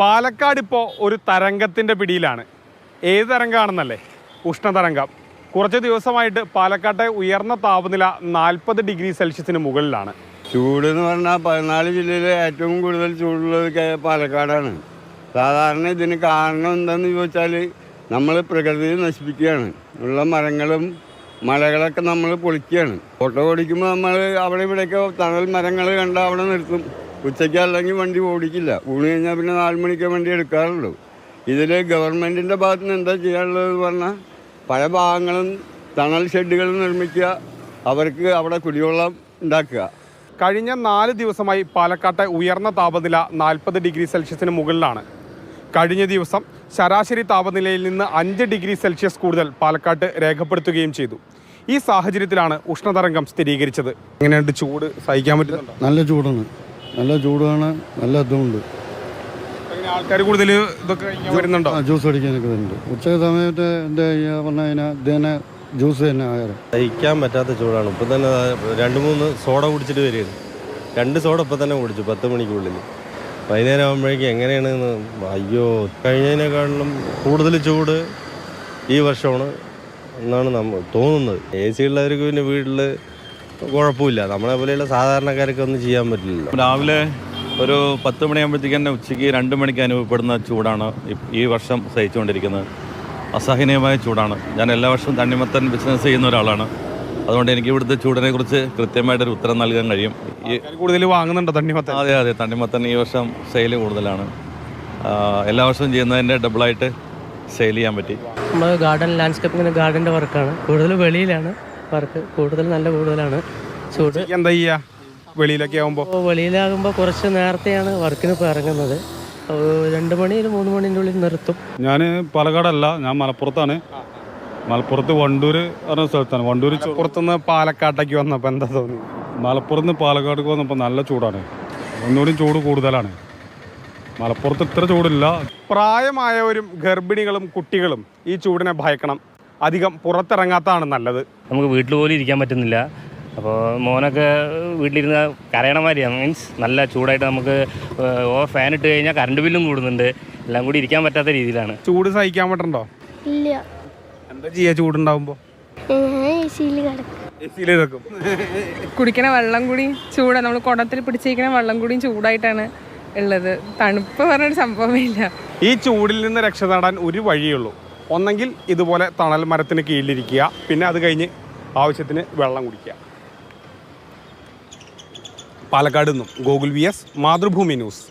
പാലക്കാട് ഇപ്പോൾ ഒരു തരംഗത്തിൻ്റെ പിടിയിലാണ്. ഏത് തരംഗമാണെന്നല്ലേ? ഉഷ്ണതരംഗം. കുറച്ച് ദിവസമായിട്ട് പാലക്കാട്ടെ ഉയർന്ന താപനില 40 ഡിഗ്രി സെൽഷ്യസിന് മുകളിലാണ്. ചൂട് എന്ന് പറഞ്ഞാൽ 14 ജില്ലയിൽ ഏറ്റവും കൂടുതൽ ചൂടുള്ളത് പാലക്കാടാണ്. സാധാരണ ഇതിന് കാരണം എന്താണെന്ന് ചോദിച്ചാൽ നമ്മൾ പ്രകൃതിയെ നശിപ്പിക്കുകയാണ്. ഉള്ള മരങ്ങളും മലകളൊക്കെ നമ്മൾ പൊളിക്കുകയാണ്. ഓട്ടോ ഓടിക്കുമ്പോൾ നമ്മൾ അവിടെ ഇവിടെയൊക്കെ തണൽ മരങ്ങൾ കണ്ടാൽ അവിടെ നിർത്തും. ഉച്ചയ്ക്ക് അല്ലെങ്കിൽ വണ്ടി ഓടിക്കില്ല. ഊണ് കഴിഞ്ഞാൽ പിന്നെ 4 മണിക്ക് വണ്ടി എടുക്കാറുള്ളൂ. ഇതിൽ ഗവൺമെൻറ്റിൻ്റെ ഭാഗത്തു നിന്ന് എന്താ ചെയ്യാനുള്ളതെന്ന് പറഞ്ഞാൽ പല ഭാഗങ്ങളും തണൽ ഷെഡുകൾ നിർമ്മിക്കുക, അവർക്ക് അവിടെ കുടിവെള്ളം ഉണ്ടാക്കുക. കഴിഞ്ഞ 4 ദിവസമായി പാലക്കാട്ടെ ഉയർന്ന താപനില 40 ഡിഗ്രി സെൽഷ്യസിന് മുകളിലാണ്. കഴിഞ്ഞ ദിവസം ശരാശരി താപനിലയിൽ നിന്ന് 5 ഡിഗ്രി സെൽഷ്യസ് കൂടുതൽ പാലക്കാട്ട് രേഖപ്പെടുത്തുകയും ചെയ്തു. ഈ സാഹചര്യത്തിലാണ് ഉഷ്ണതരംഗം സ്ഥിരീകരിച്ചത്. എങ്ങനെയുണ്ട് ചൂട്? സഹിക്കാൻ പറ്റുന്നുണ്ടോ? നല്ല ചൂടാണ്, നല്ല ചൂടാണ്, നല്ല ഇതുണ്ട്. ആൾക്കാർ കൂടുതൽ ഇതൊക്കെ വരുന്നുണ്ടോ? ജ്യൂസ് അടിക്കാനൊക്കെ വരുന്നുണ്ട്. ഉച്ച സമയത്ത് എന്താ പറഞ്ഞു കഴിഞ്ഞാൽ ഇതന്നെ ജ്യൂസ് തന്നെ ആയാലും സഹിക്കാൻ പറ്റാത്ത ചൂടാണ്. ഇപ്പം തന്നെ 2-3 സോഡ കുടിച്ചിട്ട് വരികയാണ്. 2 സോഡ ഇപ്പം തന്നെ കുടിച്ചു 10 മണിക്കുള്ളിൽ. വൈകുന്നേരം ആകുമ്പോഴേക്കും എങ്ങനെയാണെന്ന് അയ്യോ, കഴിഞ്ഞതിനേക്കാളും കൂടുതൽ ചൂട് ഈ വർഷമാണ് എന്നാണ് നമ്മൾ തോന്നുന്നത്. AC ഉള്ളവർക്ക് പിന്നെ വീട്ടിൽ കുഴപ്പമില്ല, നമ്മളെ പോലെയുള്ള സാധാരണക്കാർക്ക് ഒന്നും ചെയ്യാൻ പറ്റില്ല. രാവിലെ ഒരു 10 മണിയാകുമ്പോഴത്തേക്ക് തന്നെ ഉച്ചയ്ക്ക് 2 മണിക്ക് അനുഭവപ്പെടുന്ന ചൂടാണ് ഈ വർഷം സഹിച്ചുകൊണ്ടിരിക്കുന്നത്. അസഹനീയമായ ചൂടാണ്. ഞാൻ എല്ലാ വർഷവും തണ്ണിമത്തൻ ബിസിനസ് ചെയ്യുന്ന ഒരാളാണ്. അതുകൊണ്ട് എനിക്ക് ഇവിടുത്തെ ചൂടിനെ കുറിച്ച് കൃത്യമായിട്ടൊരു ഉത്തരം നൽകാൻ കഴിയും. കൂടുതൽ വാങ്ങുന്നുണ്ടോ തണ്ണിമത്തൻ? അതെ, തണ്ണിമത്തൻ ഈ വർഷം സെയിൽ കൂടുതലാണ്. എല്ലാ വർഷവും ചെയ്യുന്നതിൻ്റെ ഡബിളായിട്ട് സെയിൽ ചെയ്യാൻ പറ്റി. നമ്മൾ ഗാർഡൻ ലാൻഡ്സ്കേപ്പിങ്ങിന് ഗാർഡൻ്റെ വർക്കാണ്. കൂടുതൽ വെളിയിലാണ് വർക്ക്, കൂടുതലാണ് ചൂട്. എന്താ ചെയ്യുക വെളിയിലൊക്കെ ആകുമ്പോൾ? വെളിയിലാകുമ്പോൾ കുറച്ച് നേരത്തെയാണ് വർക്കിന് ഇപ്പോൾ ഇറങ്ങുന്നത്. 2 മണി 3 മണിൻ്റെ ഉള്ളിൽ നിർത്തും. ഞാൻ പാലക്കാടല്ല, ഞാൻ മലപ്പുറത്താണ്. മലപ്പുറത്ത് വണ്ടൂർ പറഞ്ഞ സ്ഥലത്താണ്. വണ്ടൂർ പുറത്തുനിന്ന് പാലക്കാട്ടേക്ക് വന്നപ്പോൾ എന്താ തോന്നി? മലപ്പുറത്ത് നിന്ന് പാലക്കാടേക്ക് വന്നപ്പോൾ നല്ല ചൂടാണ്, ഒന്നുകൂടി ചൂട് കൂടുതലാണ്. മലപ്പുറത്ത് ഇത്ര ചൂടില്ല. പ്രായമായവരും ഗർഭിണികളും കുട്ടികളും ഈ ചൂടിനെ ഭയക്കണം. അധികം പുറത്തിറങ്ങാത്തതാണ് നല്ലത്. നമുക്ക് വീട്ടിൽ പോലും ഇരിക്കാൻ പറ്റുന്നില്ല. അപ്പോൾ മോനൊക്കെ വീട്ടിലിരുന്ന് കരയണ മാതിരിയാണ്. മീൻസ് നല്ല ചൂടായിട്ട് നമുക്ക് ഫാൻ ഇട്ട് കഴിഞ്ഞാൽ കറണ്ട് ബില്ലും കൂടുന്നുണ്ട്. എല്ലാം കൂടി ഇരിക്കാൻ പറ്റാത്ത രീതിയിലാണ്. ചൂട് സഹിക്കാൻ പറ്റണ്ടോ? ഇല്ല. എന്താ ചെയ്യുക ചൂടുണ്ടാവുമ്പോൾ? കുടിക്കണ വെള്ളം കൂടി ചൂടാണ്. നമ്മൾ കുടത്തിൽ പിടിച്ചിരിക്കുന്ന വെള്ളം കൂടിയും ചൂടായിട്ടാണ് ഉള്ളത്. തണുപ്പ് പറഞ്ഞൊരു സംഭവമേ ഇല്ല. ഈ ചൂടിൽ നിന്ന് രക്ഷ നേടാൻ ഒരു വഴിയുള്ളൂ. ഒന്നെങ്കിൽ ഇതുപോലെ തണൽ മരത്തിന് കീഴിലിരിക്കുക, പിന്നെ അത് കഴിഞ്ഞ് ആവശ്യത്തിന് വെള്ളം കുടിക്കുക. പാലക്കാട് നിന്നും ഗോകുൽ VS, മാതൃഭൂമി ന്യൂസ്.